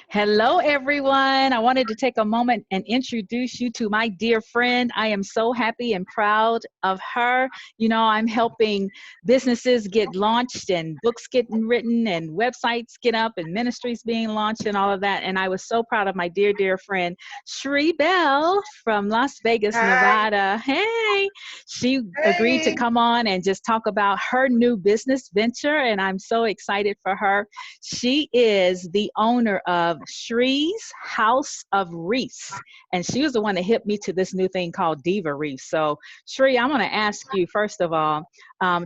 Hello, everyone. I wanted to take a moment and introduce you to my dear friend. I am so happy and proud of her. You know, I'm helping businesses get launched and books getting written and websites get up and ministries being launched and all of that. And I was so proud of my dear, dear friend, Shree Bell from Las Vegas, Hi. Nevada. Hey, she agreed to Hey. come on and just talk about her new business venture. And I'm so excited for her. She is the owner of Schreez House of Wreaths, and she was the one that hit me to this new thing called Diva Wreaths. So, Shree, I want to ask you first of all,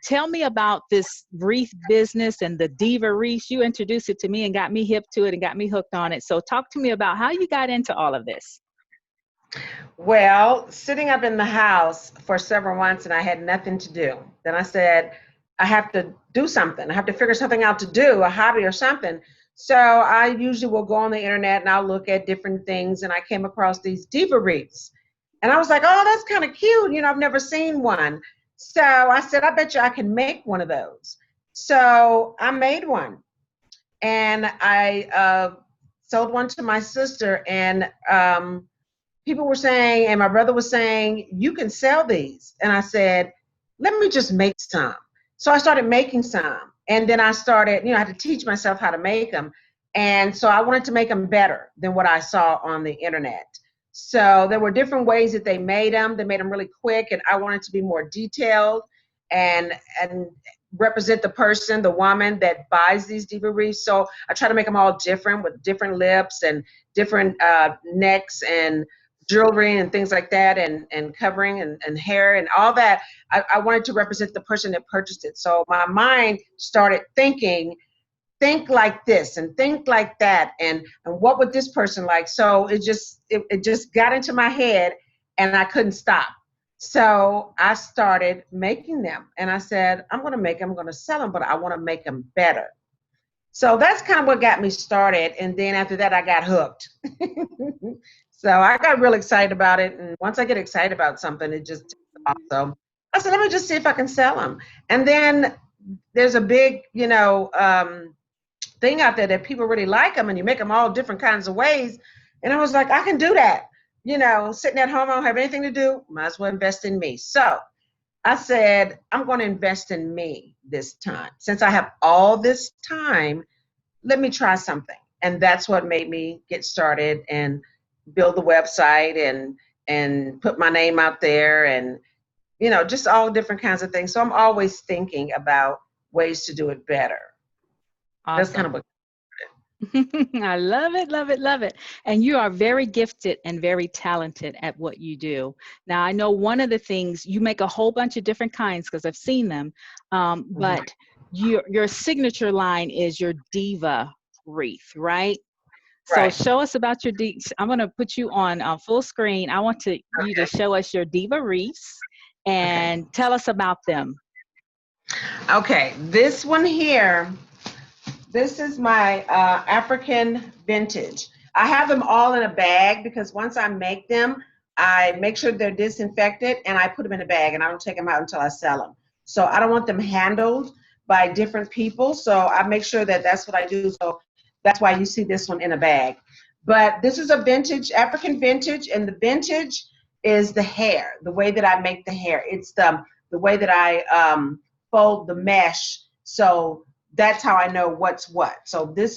tell me about this wreath business and the Diva Wreaths. You introduced it to me and got me hip to it and got me hooked on it. So, talk to me about how you got into all of this. Well, sitting up in the house for several months and I had nothing to do. Then I said, I have to do something. I have to figure something out to do, a hobby or something. So I usually will go on the internet and I'll look at different things. And I came across these diva wreaths. And I was like, oh, that's kind of cute. I've never seen one. So I said, I bet you I can make one of those. So I made one. And I sold one to my sister. And people were saying, and my brother was saying, you can sell these. And I said, let me just make some. So I started making some. And then I started, I had to teach myself how to make them. And so I wanted to make them better than what I saw on the internet. So there were different ways that they made them. They made them really quick, and I wanted to be more detailed and represent the person, the woman that buys these diva wreaths. So I try to make them all different with different lips and different necks and jewelry and things like that, and covering and hair and all that. I wanted to represent the person that purchased it. So my mind started thinking, think like this and think like that, and what would this person like? So it just got into my head and I couldn't stop. So I started making them and I said, I'm going to make them, I'm going to sell them, but I want to make them better. So that's kind of what got me started. And then after that, I got hooked. So I got real excited about it. And once I get excited about something, it just takes off. So I said, let me just see if I can sell them. And then there's a big, thing out there that people really like them, and you make them all different kinds of ways. And I was like, I can do that. Sitting at home, I don't have anything to do. Might as well invest in me. So I said, I'm going to invest in me this time. Since I have all this time, let me try something. And that's what made me get started and build the website and put my name out there and, just all different kinds of things. So I'm always thinking about ways to do it better. That's kind of Awesome. what. I love it, love it, love it. And you are very gifted and very talented at what you do. Now, I know one of the things you make a whole bunch of different kinds because I've seen them, Mhm. but your signature line is your diva wreath, right? So Right. show us about your I'm going to put you on full screen. I want you to Okay. show us your diva wreaths Okay. and tell us about them. Okay. This one here, this is my African vintage. I have them all in a bag because once I make them, I make sure they're disinfected and I put them in a bag and I don't take them out until I sell them. So I don't want them handled by different people. So I make sure that that's what I do. So that's why you see this one in a bag. But this is a vintage, African vintage, and the vintage is the hair, the way that I make the hair. It's the way that I fold the mesh. So that's how I know what's what. So this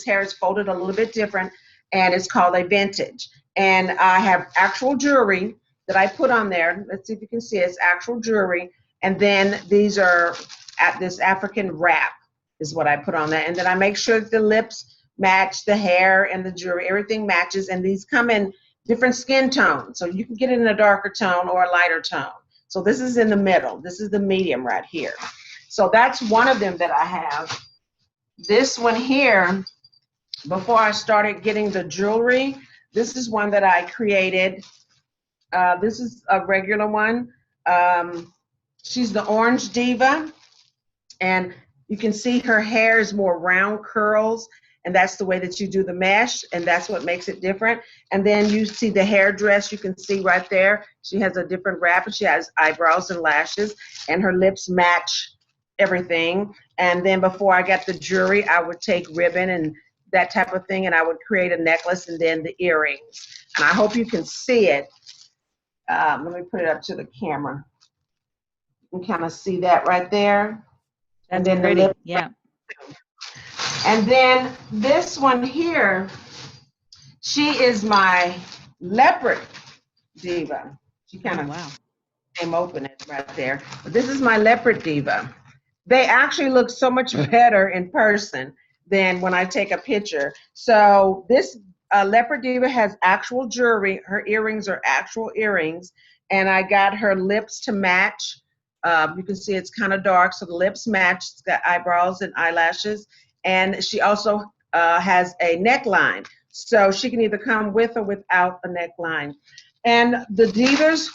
hair is folded a little bit different, and it's called a vintage. And I have actual jewelry that I put on there. Let's see if you can see it. It's actual jewelry. And then these are at this African wrap is what I put on there. And then I make sure that the lips match the hair and the jewelry. Everything matches. And these come in different skin tones. So you can get it in a darker tone or a lighter tone. So this is in the middle. This is the medium right here. So that's one of them that I have. This one here, before I started getting the jewelry, this is one that I created. This is a regular one. She's the Orange Diva, and you can see her hair is more round curls, and that's the way that you do the mesh, and that's what makes it different. And then you see the hair dress, you can see right there. She has a different wrap, and she has eyebrows and lashes, and her lips match everything. And then before I got the jewelry, I would take ribbon and that type of thing, and I would create a necklace and then the earrings. And I hope you can see it. Let me put it up to the camera. You can kind of see that right there. And That's then the pretty. lip. Yeah. And then this one here, she is my leopard diva. She kind of Wow. came open it right there. But this is my leopard diva. They actually look so much better in person than when I take a picture. So this leopard diva has actual jewelry. Her earrings are actual earrings. And I got her lips to match. You can see it's kind of dark, so the lips match. It's got eyebrows and eyelashes. And she also has a neckline. So she can either come with or without a neckline. And the divas,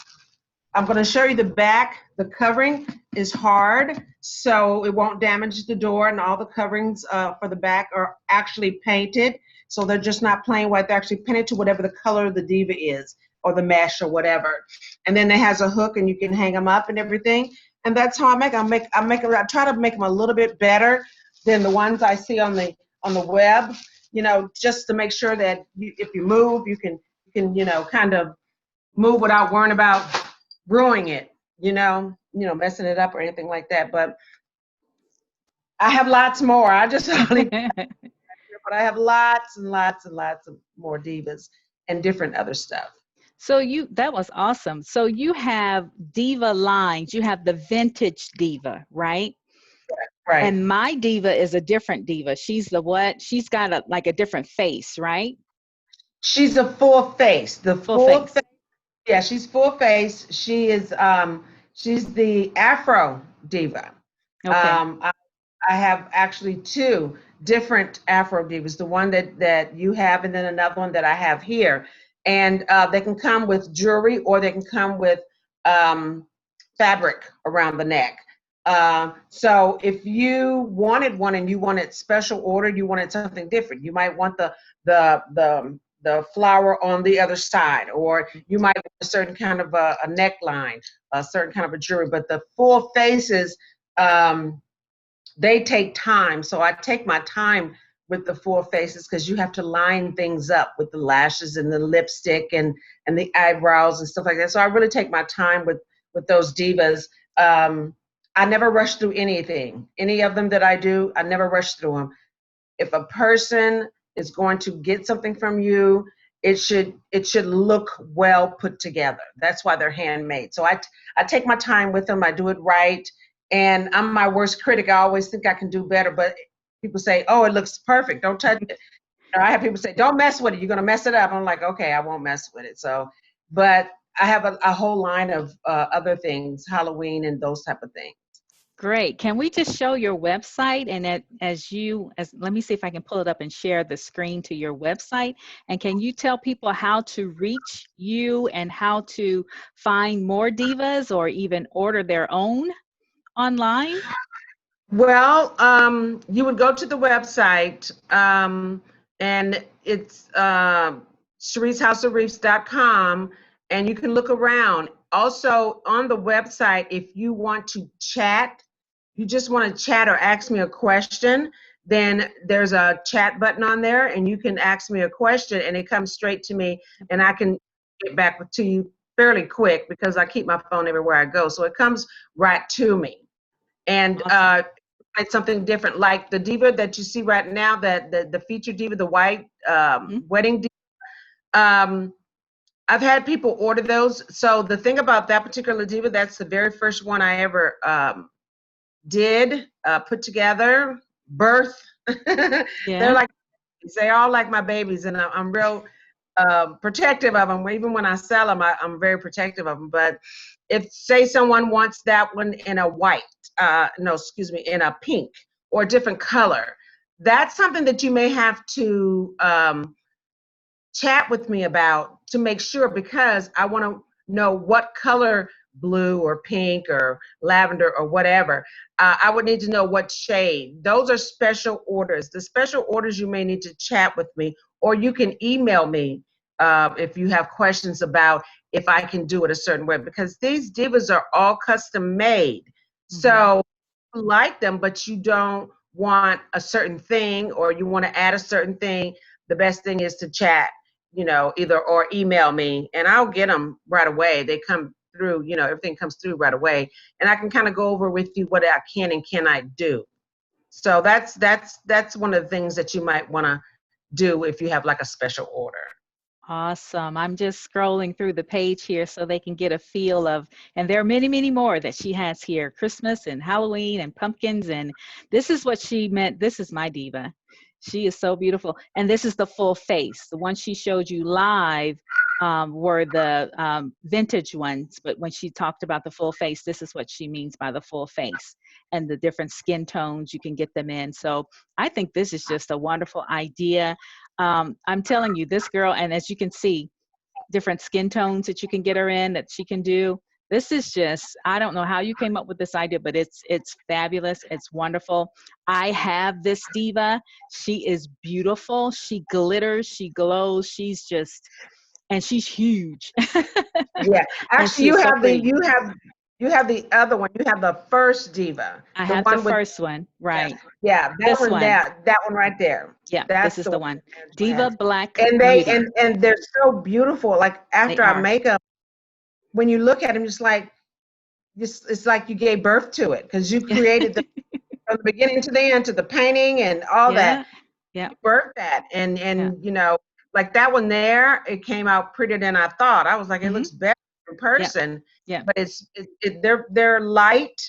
I'm going to show you the back. The covering is hard, so it won't damage the door, and all the coverings for the back are actually painted. So they're just not plain white. They're actually painted to whatever the color of the diva is, or the mesh or whatever. And then it has a hook, and you can hang them up and everything. And that's how I make them. I try to make them a little bit better than the ones I see on the web. You know, just to make sure that if you move, you can kind of move without worrying about ruining it, messing it up or anything like that. But I have lots more. I just only, but I have lots and lots and lots of more divas and different other stuff. So that was awesome. So you have diva lines. You have the vintage diva, right? Right. And my diva is a different diva. She's the what? She's got like a different face, right? She's a full face. The Full face. Yeah, she's full face. She is she's the Afro diva. Okay. I have actually two different Afro divas, the one that you have and then another one that I have here. And they can come with jewelry or they can come with fabric around the neck. So if you wanted one and you wanted special order, you wanted something different. You might want the flower on the other side, or you might want a certain kind of a neckline, a certain kind of a jewelry. But the full faces, they take time. So I take my time with the full faces because you have to line things up with the lashes and the lipstick and the eyebrows and stuff like that. So I really take my time with those divas. I never rush through anything. Any of them that I do, I never rush through them. If a person is going to get something from you, it should look well put together. That's why they're handmade. So I take my time with them. I do it right. And I'm my worst critic. I always think I can do better, but people say, "Oh, it looks perfect. Don't touch it." I have people say, "Don't mess with it. You're gonna mess it up." I'm like, "Okay, I won't mess with it." So, but I have a whole line of other things, Halloween and those type of things. Great. Can we just show your website? And let me see if I can pull it up and share the screen to your website. And can you tell people how to reach you and how to find more divas or even order their own online? Well, you would go to the website, and it's schreezhouseofwreaths.com, and you can look around. Also, on the website, if you want to chat, you just want to chat or ask me a question, then there's a chat button on there, and you can ask me a question, and it comes straight to me, and I can get back to you fairly quick because I keep my phone everywhere I go, so it comes right to me. And Awesome. it's something different, like the diva that you see right now, that the featured diva, the white wedding diva. I've had people order those. So the thing about that particular diva, that's the very first one I ever did put together, birth. Yeah. They're all like my babies, and I'm real protective of them. Even when I sell them, I'm very protective of them. But if, say, someone wants that one in a white, in a pink or a different color, that's something that you may have to chat with me about to make sure, because I want to know what color, blue or pink or lavender or whatever. I would need to know what shade. Those are special orders. The special orders, you may need to chat with me, or you can email me if you have questions about if I can do it a certain way, because these divas are all custom made. So you like them, but you don't want a certain thing or you want to add a certain thing, the best thing is to chat, either or email me and I'll get them right away. They come through, everything comes through right away. And I can kind of go over with you what I can and cannot do. So that's one of the things that you might want to do if you have like a special order. Awesome. I'm just scrolling through the page here so they can get a feel of, and there are many, many more that she has here. Christmas and Halloween and pumpkins. And this is what she meant. This is my diva. She is so beautiful. And this is the full face. The one she showed you live were the vintage ones. But when she talked about the full face, this is what she means by the full face and the different skin tones you can get them in. So I think this is just a wonderful idea. I'm telling you, this girl, and as you can see, different skin tones that you can get her in that she can do. This is just, I don't know how you came up with this idea, but it's fabulous. It's wonderful. I have this diva. She is beautiful. She glitters. She glows. She's just, and she's huge. Yeah, actually, you have the other one. You have the first diva. I have the first one, right? Yeah, this one. That one right there. Yeah, that's this is the one. Diva Black and Beauty. and they're so beautiful. Like after I make them, when you look at them, it's like like you gave birth to it because you created them from the beginning to the end, to the painting and all that. Yeah, you birthed that, and like that one there, it came out prettier than I thought. I was like, it looks better in person. Yeah. But they're light,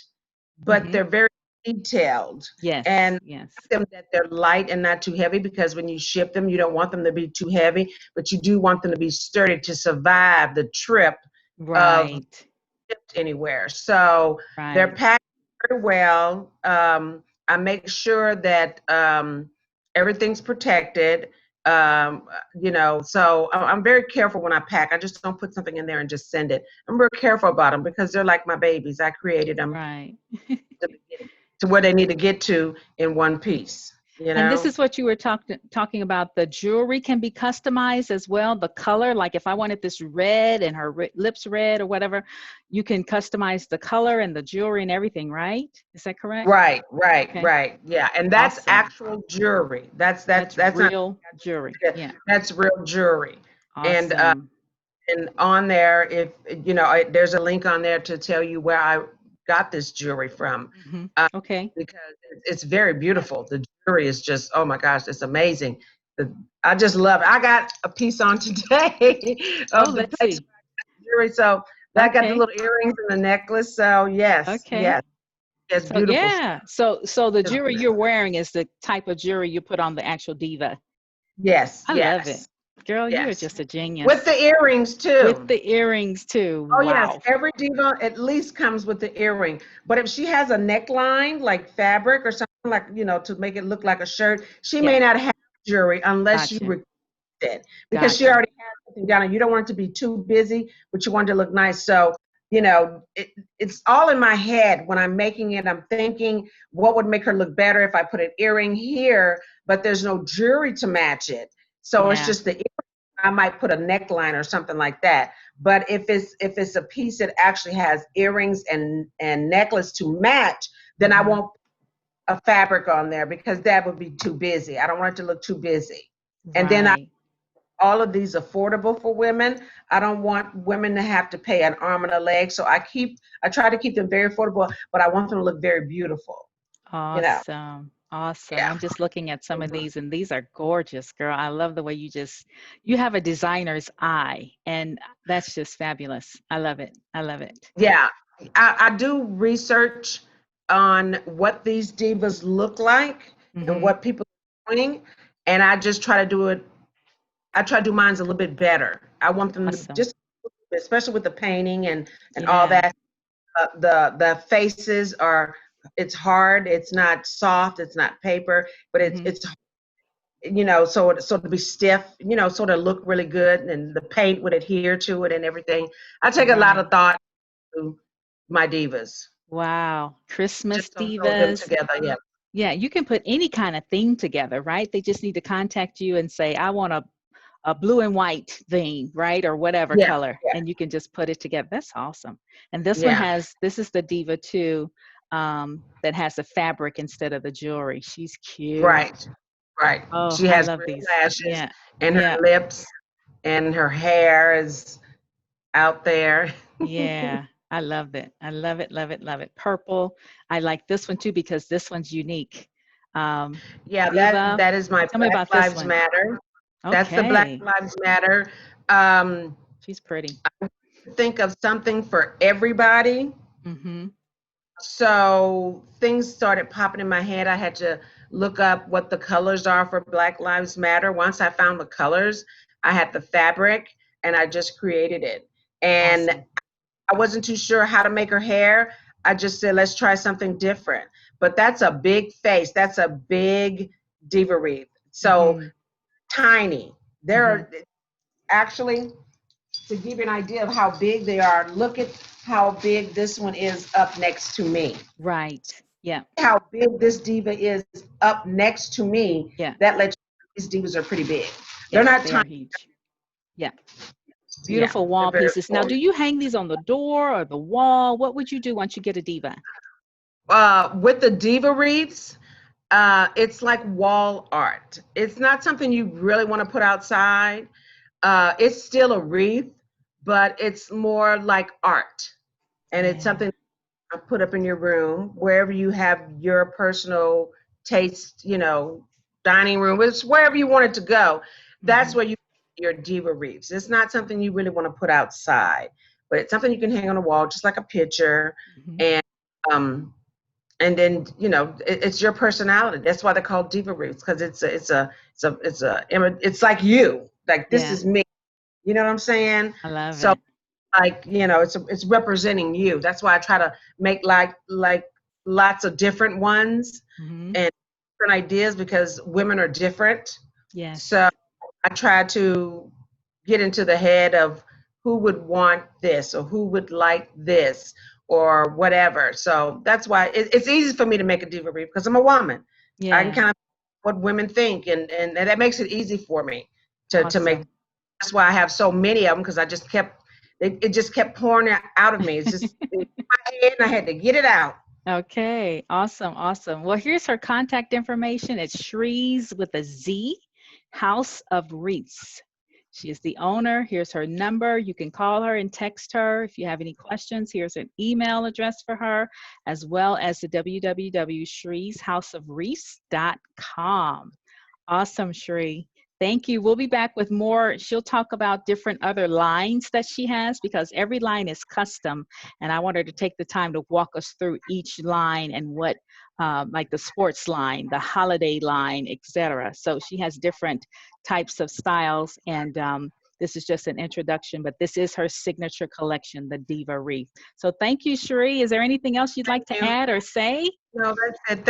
but they're very detailed. Yes. And yes. them that they're light and not too heavy, because when you ship them, you don't want them to be too heavy, but you do want them to be sturdy to survive the trip of shipped anywhere. So they're packed very well. I make sure that everything's protected. So I'm very careful when I pack. I just don't put something in there and just send it. I'm very careful about them because they're like my babies. I created them to where they need to get to in one piece. And this is what you were talking about. The jewelry can be customized as well. The color, like if I wanted this red and her lips red or whatever, you can customize the color and the jewelry and everything, right? Is that correct? Right. Yeah, and that's actual jewelry. That's real jewelry. Yeah, that's real jewelry. Awesome. And on there, if there's a link on there to tell you where I got this jewelry from. Okay. Because it's very beautiful. The jewelry is just, oh my gosh, it's amazing. I just love it. I got a piece on today of the jewelry. So I got the little earrings and the necklace. So yes, yes, it's beautiful. Yeah. So the jewelry you're wearing is the type of jewelry you put on the actual diva. Yes. I love it. Girl, you're just a genius. With the earrings too. With the earrings too. Oh yes, every diva at least comes with the earring. But if she has a neckline, like fabric or something like, to make it look like a shirt, she may not have jewelry unless you request it. Because she already has something down and you don't want it to be too busy, but you want it to look nice. So, it's all in my head when I'm making it. I'm thinking what would make her look better if I put an earring here, but there's no jewelry to match it. So it's just the earring. I might put a neckline or something like that. But if it's a piece that actually has earrings and necklace to match, then I won't put a fabric on there because that would be too busy. I don't want it to look too busy. And then all of these affordable for women. I don't want women to have to pay an arm and a leg. So I try to keep them very affordable, but I want them to look very beautiful. Awesome. Awesome. I'm just looking at some of these and these are gorgeous, girl. I love the way you have a designer's eye and that's just fabulous. I love it. I love it. Yeah. I do research on what these divas look like and what people are doing. And I just try to do it. I try to do mine a little bit better. I want them to just, especially with the painting and all that. The faces are, it's hard. It's not soft. It's not paper, but it's so to be stiff, sort of look really good, and the paint would adhere to it and everything. I take a lot of thought to my divas. Wow, Christmas divas. Together, yeah. You can put any kind of theme together, right? They just need to contact you and say, I want a blue and white theme, right? Or whatever color. And you can just put it together. That's awesome. And this one this is the Diva 2. that has the fabric instead of the jewelry. She's cute. Right, right. Oh, She I has love green these. lashes, Yeah, and her yeah, lips, and her hair is out there. yeah. I love it. I love it, love it, love it. Purple. I like this one too because this one's unique. Um, Yeah, Diva. that is my Tell me Black about this Lives one. Matter. That's the Black Okay. Lives Matter. Um, She's pretty. think of something for everybody. Mm-hmm. So things started popping in my head. I had to look up what the colors are for Black Lives Matter. Once I found the colors, I had the fabric and I just created it. And Awesome. I wasn't too sure how to make her hair. I just said, let's try something different. But that's a big face. That's a big diva wreath. So Mm-hmm. tiny. Mm-hmm. They're actually, to give you an idea of how big they are, look at how big this one is up next to me. Right. Yeah. How big this diva is up next to me, Yeah. that lets you know these divas are pretty big. They're Yes, not they are tiny. huge. Yeah. Yeah, Beautiful they're wall very pieces. Now, cool. do you hang these on the door or the wall? What would you do once you get a diva? With the diva wreaths, it's like wall art. It's not something you really want to put outside. It's still a wreath, but it's more like art. And it's Yeah. something to put up in your room, wherever you have your personal taste, dining room, it's wherever you want it to go. That's Mm-hmm. where you your diva wreaths. It's not something you really want to put outside, but it's something you can hang on a wall, just like a picture. Mm-hmm. And um, and then it's your personality. That's why they're called diva wreaths, because it's like you, like this Yeah. is me. You know what I'm saying? I love So it. like it's representing you. That's why I try to make like lots of different ones Mm-hmm. and different ideas, because women are different. Yes. So I try to get into the head of who would want this or who would like this or whatever. So that's why it's easy for me to make a diva read, because I'm a woman. I can Yeah. kind of what women think, and that makes it easy for me to make. Awesome. That's why I have so many of them, because it just kept pouring out of me. It's just in my head, and I had to get it out. Okay. Awesome. Awesome. Well, here's her contact information. It's Schreez with a Z, House of Wreaths. She is the owner. Here's her number. You can call her and text her if you have any questions. Here's an email address for her, as well as the www.schreezhouseofwreaths.com. Awesome, Shree. Thank you. We'll be back with more. She'll talk about different other lines that she has, because every line is custom. And I want her to take the time to walk us through each line and what, like the sports line, the holiday line, etc. So she has different types of styles. And this is just an introduction, but this is her signature collection, the Diva Wreath. So thank you, Shree. Is there anything else you'd like to Thank you. add or say? No, that's it.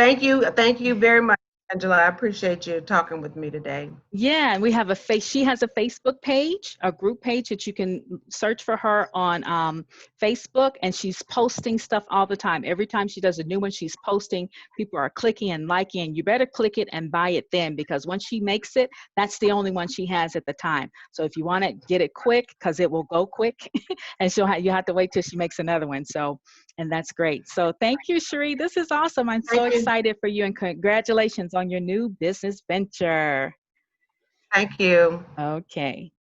Thank you very much, Angela. I appreciate you talking with me today. Yeah, and we have a face. She has a Facebook page, a group page that you can search for her on Facebook, and she's posting stuff all the time. Every time she does a new one, she's posting. People are clicking and liking. You better click it and buy it then, because once she makes it, that's the only one she has at the time. So if you want to get it quick, because it will go quick, and you have to wait till she makes another one. So, and that's great. So thank you, Sheree. This is awesome. I'm so Thank you. excited for you, and congratulations on your new business venture. Thank you. Okay.